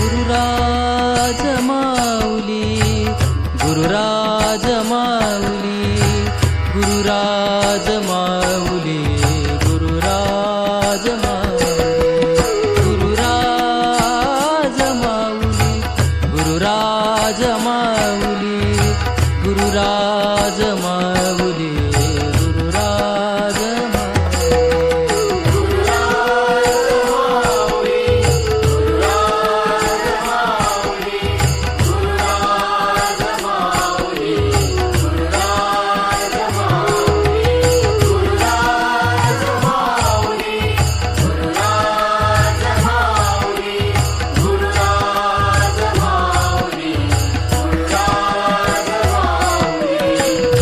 गुरुराज माऊली गुरुराज माऊली गुरुराज माऊली गुरुराज माऊली गुरुराज माऊली गुरुराज माऊली गुरुराज माऊली गुरुराज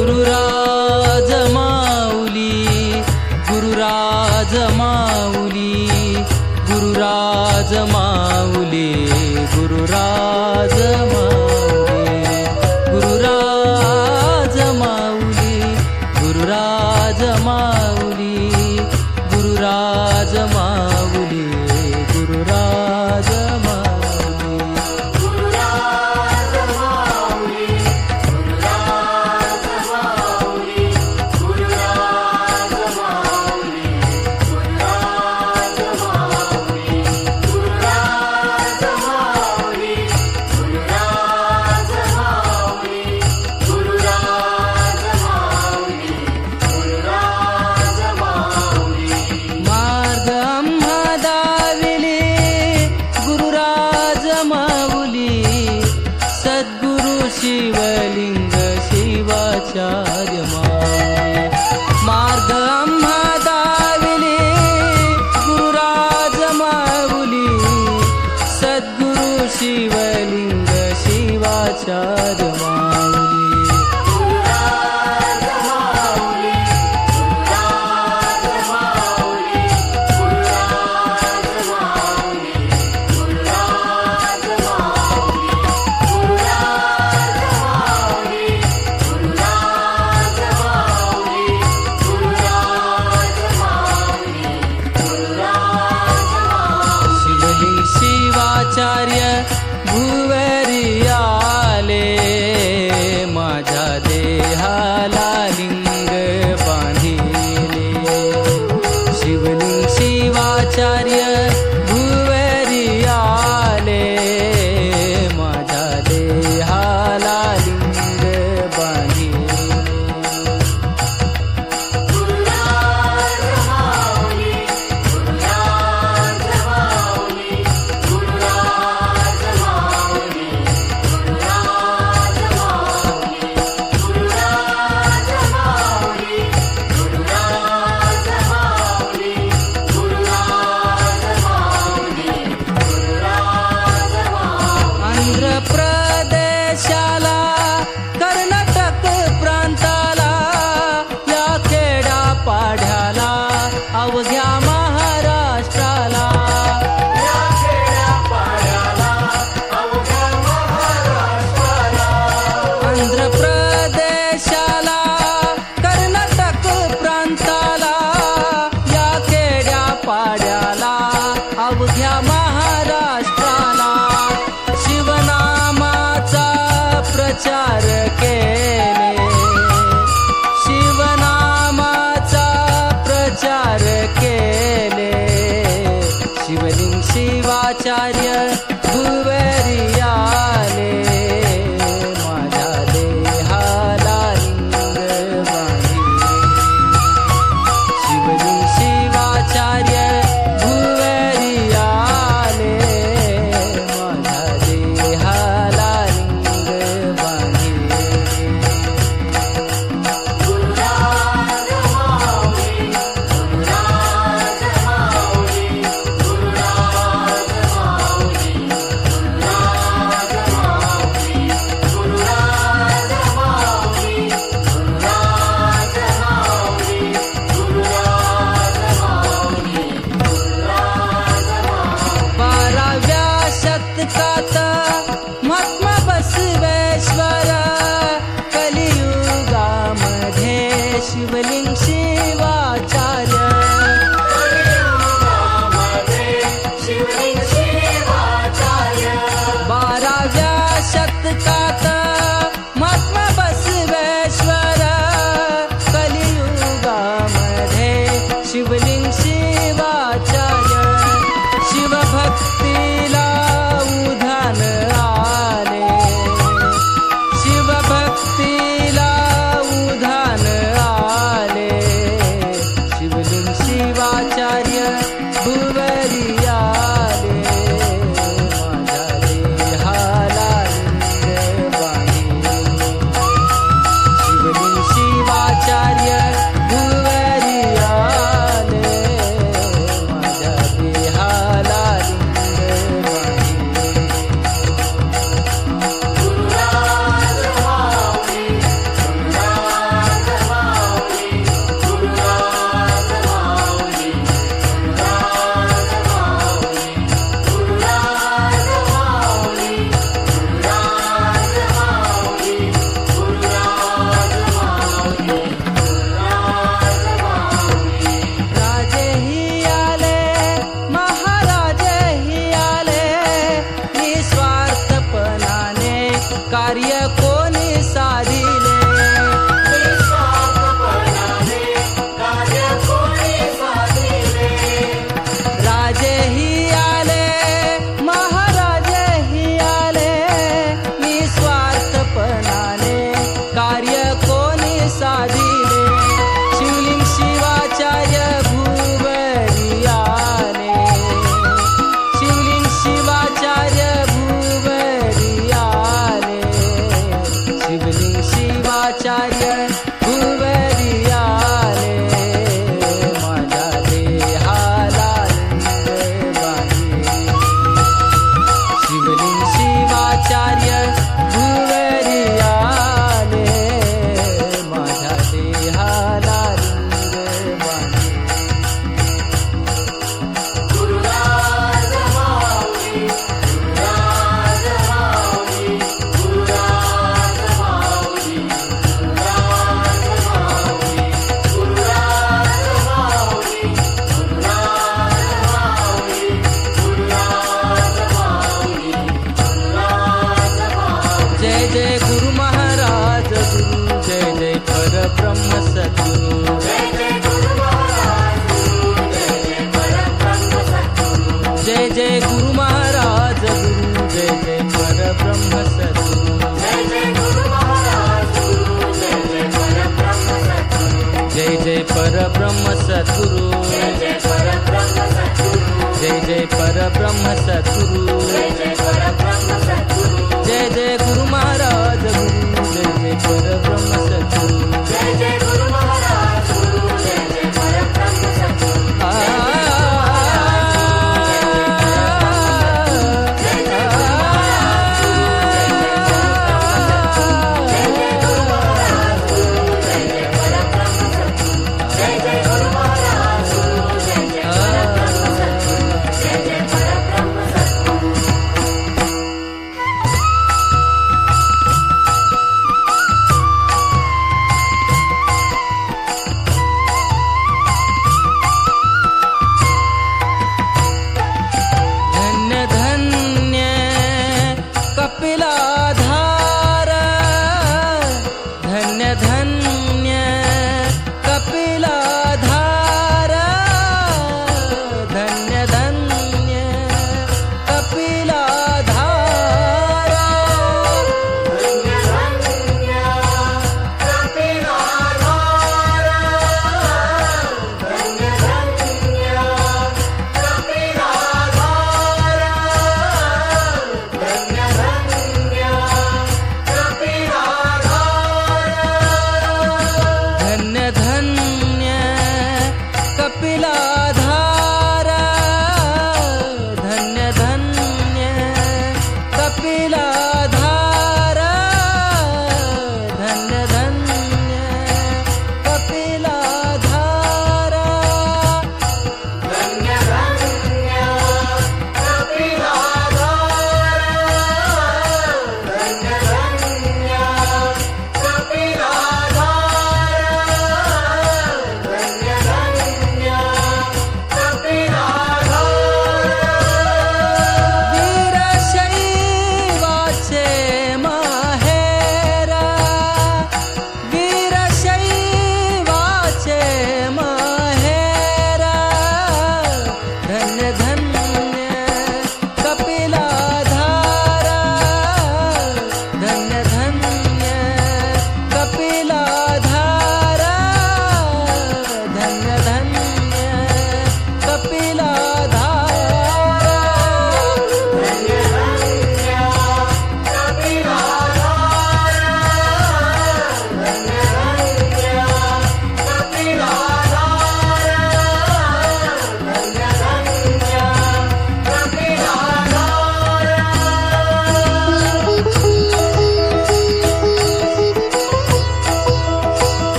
गुरुराज माऊली गुरुराज माऊली गुरुराज माऊली गुरुराज माऊली गुरुराज माऊली गुरुराज माऊली गुरुराज माऊली मार्ग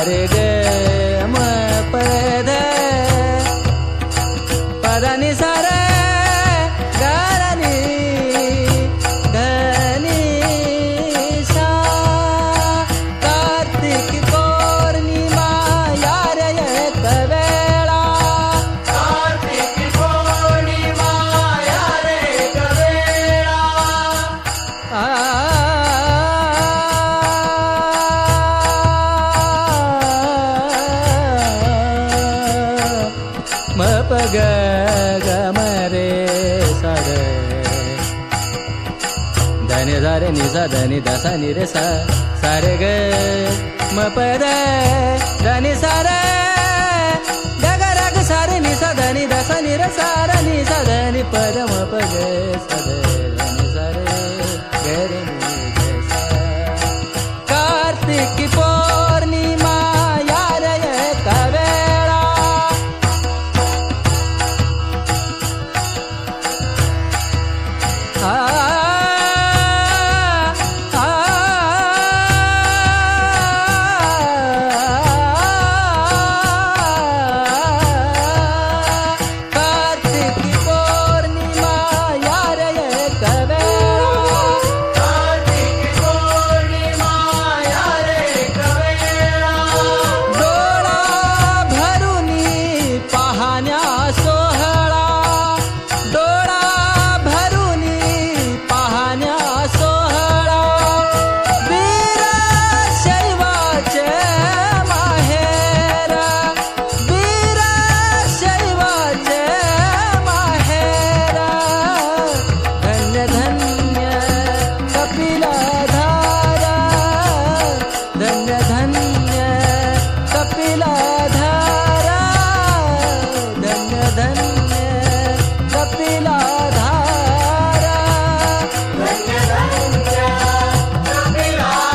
सारे ग म पद पदानी सारे गरनी धनी सा कार्तिक पौर्णिमा यार एक वेळा कार्तिक पौर्णिमा यार एक वेळा म प ग ग म रे सा ग धनी सा रे नि सा धनी द सा नि रे सा सा रे ग म प द धनी सा रे ग ग र ग सा रे नि सा धनी द सा नि रे सा रे नि सा धनी प द म प ग सा ध धनी सा रे ग रे नि ग सा कार्तिक पौर्णिमा यार एक वेळा कार्तिक पौर्णिमा यार एक वेळा कार्तिक पौर्णिमा यार एक वेळा डोळा भरुनी पाहण्या सोहळा डोळा भरुनी पाहण्या सोहळा वीर शैवाचे माहेर वीर शैवाचे माहेर धन्य धन्य कपिलाधारा धन्य धन्य कपिलाधारा धन्य धन्य कपिलाधारा धन्य धन्य कपिलाधारा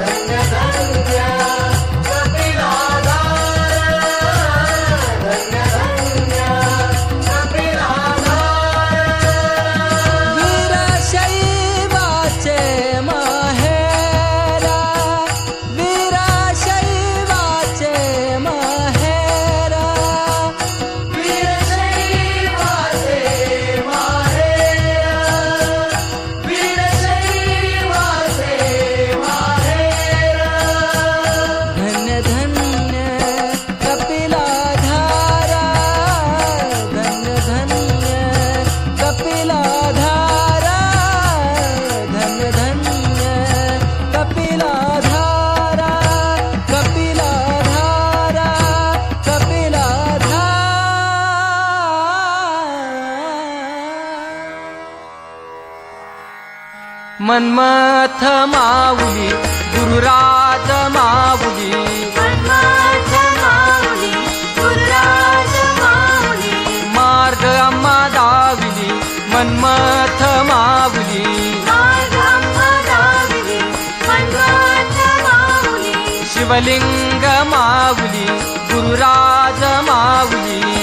धन्य धन्य कपिलाधारा धन्य धन्य कपिलाधारा वीरशैवाचे माहेरा वीरशैवाचे माहेरा वीरशैवाचे माहेरा धन्य धन्य कपिलाधारा धन्य धन्य कपिलाधारा धन्य धन्य कपिलाधारा कपिलाधारा कपिलाधारा मन्मथ माऊली गुरुराज माऊली मन्मथ माऊली गुरुराज माऊली मार्ग अम्मा दाविली मन्मथ माऊली मार्गम दाविली मन्मथ माऊली शिवलिंग माऊली गुरुराज माऊली